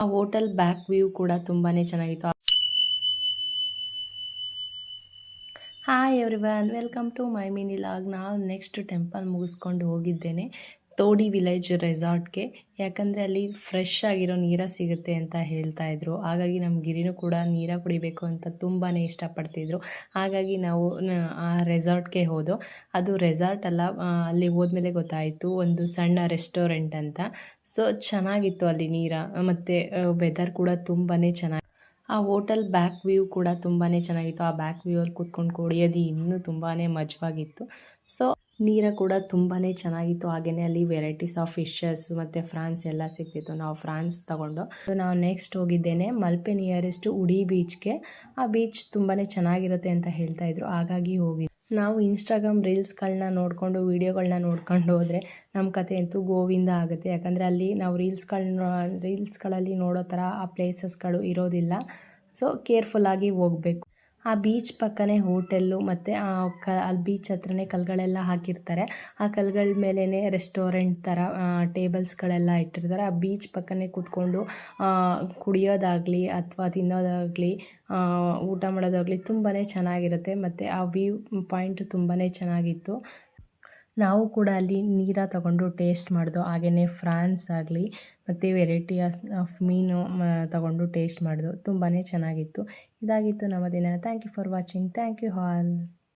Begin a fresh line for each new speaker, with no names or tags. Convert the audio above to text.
ಆ hotel back view ಕೂಡ ತುಂಬಾ ಚೆನ್ನಾಗಿತ್ತು. Hi everyone, welcome to my mini vlog. ನಾವು ನೆಕ್ಸ್ಟ್ ಟೆಂಪಲ್ ಮುಗಿಸ್ಕೊಂಡು ಹೋಗಿದ್ದೇನೆ ತೋಡಿ ವಿಲೇಜ್ ರೆಸಾರ್ಟ್ಗೆ. ಯಾಕಂದರೆ ಅಲ್ಲಿ ಫ್ರೆಶ್ ಆಗಿರೋ ನೀರು ಸಿಗುತ್ತೆ ಅಂತ ಹೇಳ್ತಾ ಇದ್ರು. ಹಾಗಾಗಿ ನಮ್ಮ ಗಿರಿನೂ ಕೂಡ ನೀರು ಕುಡಿಬೇಕು ಅಂತ ತುಂಬಾ ಇಷ್ಟಪಡ್ತಿದ್ರು. ಹಾಗಾಗಿ ನಾವು ಆ ರೆಸಾರ್ಟ್ಗೆ ಹೋದೋ. ಅದು ರೆಸಾರ್ಟ್ ಅಲ್ಲ, ಅಲ್ಲಿ ಹೋದ್ಮೇಲೆ ಗೊತ್ತಾಯಿತು ಒಂದು ಸಣ್ಣ ರೆಸ್ಟೋರೆಂಟ್ ಅಂತ. ಸೊ ಚೆನ್ನಾಗಿತ್ತು ಅಲ್ಲಿ ನೀರು, ಮತ್ತು ವೆದರ್ ಕೂಡ ತುಂಬಾ ಚೆನ್ನಾಗಿ. ಆ ಹೋಟೆಲ್ ಬ್ಯಾಕ್ ವ್ಯೂ ಕೂಡ ತುಂಬಾ ಚೆನ್ನಾಗಿತ್ತು. ಆ ಬ್ಯಾಕ್ ವ್ಯೂ ಅಲ್ಲಿ ಕೂತ್ಕೊಂಡು ಕುಡಿಯೋದು ಇನ್ನೂ ತುಂಬಾ ಮಜವಾಗಿತ್ತು. ಸೊ ನೀರು ಕೂಡ ತುಂಬಾ ಚೆನ್ನಾಗಿತ್ತು. ಹಾಗೆಯೇ ಅಲ್ಲಿ ವೆರೈಟೀಸ್ ಆಫ್ ಫಿಶಸ್ ಮತ್ತು ಫ್ರಾನ್ಸ್ ಎಲ್ಲ ಸಿಗ್ತಿತ್ತು. ನಾವು ಫ್ರಾನ್ಸ್ ತೊಗೊಂಡು ನಾವು ನೆಕ್ಸ್ಟ್ ಹೋಗಿದ್ದೇನೆ ಮಲ್ಪೆ ನಿಯರೆಸ್ಟ್ ಉಡಿ ಬೀಚ್ಗೆ. ಆ ಬೀಚ್ ತುಂಬಾ ಚೆನ್ನಾಗಿರುತ್ತೆ ಅಂತ ಹೇಳ್ತಾ ಇದ್ರು. ಹಾಗಾಗಿ ಹೋಗಿ ನಾವು ಇನ್ಸ್ಟಾಗ್ರಾಮ್ ರೀಲ್ಸ್ಗಳನ್ನ ನೋಡಿಕೊಂಡು ವೀಡಿಯೋಗಳನ್ನ ನೋಡ್ಕೊಂಡು ಹೋದರೆ ನಮ್ಮ ಕತೆ ಅಂತೂ ಗೋವಿಂದ ಆಗುತ್ತೆ. ಯಾಕಂದರೆ ಅಲ್ಲಿ ನಾವು ರೀಲ್ಸ್ಗಳಲ್ಲಿ ನೋಡೋ ಥರ ಆ ಪ್ಲೇಸಸ್ಗಳು ಇರೋದಿಲ್ಲ. ಸೊ ಕೇರ್ಫುಲ್ಲಾಗಿ ಹೋಗಬೇಕು. ಆ ಬೀಚ್ ಪಕ್ಕನೇ ಹೋಟೆಲ್ಲು, ಮತ್ತು ಅಲ್ಲಿ ಬೀಚ್ ಹತ್ರನೇ ಕಲ್ಗಳೆಲ್ಲ ಹಾಕಿರ್ತಾರೆ. ಆ ಕಲ್ಗಳ ಮೇಲೇ ರೆಸ್ಟೋರೆಂಟ್ ಥರ ಟೇಬಲ್ಸ್ಗಳೆಲ್ಲ ಇಟ್ಟಿರ್ತಾರೆ. ಆ ಬೀಚ್ ಪಕ್ಕನೇ ಕೂತ್ಕೊಂಡು ಕುಡಿಯೋದಾಗಲಿ ಅಥವಾ ತಿನ್ನೋದಾಗಲಿ ಊಟ ಮಾಡೋದಾಗಲಿ ತುಂಬಾ ಚೆನ್ನಾಗಿರುತ್ತೆ. ಮತ್ತು ಆ ವ್ಯೂ ಪಾಯಿಂಟ್ ತುಂಬಾ ಚೆನ್ನಾಗಿತ್ತು. ನಾವು ಕೂಡ ಅಲ್ಲಿ ನೀರು ತಗೊಂಡು ಟೇಸ್ಟ್ ಮಾಡಿದೋ. ಹಾಗೆಯೇ ಫ್ರಾನ್ಸ್ ಆಗಲಿ ಮತ್ತು ವೆರೈಟೀಸ್ ಆಫ್ ಮೀನು ತಗೊಂಡು ಟೇಸ್ಟ್ ಮಾಡಿದೋ. ತುಂಬಾ ಚೆನ್ನಾಗಿತ್ತು. ಇದಾಗಿತ್ತು ನಮ್ಮ ದಿನ. Thank you for watching. Thank you all.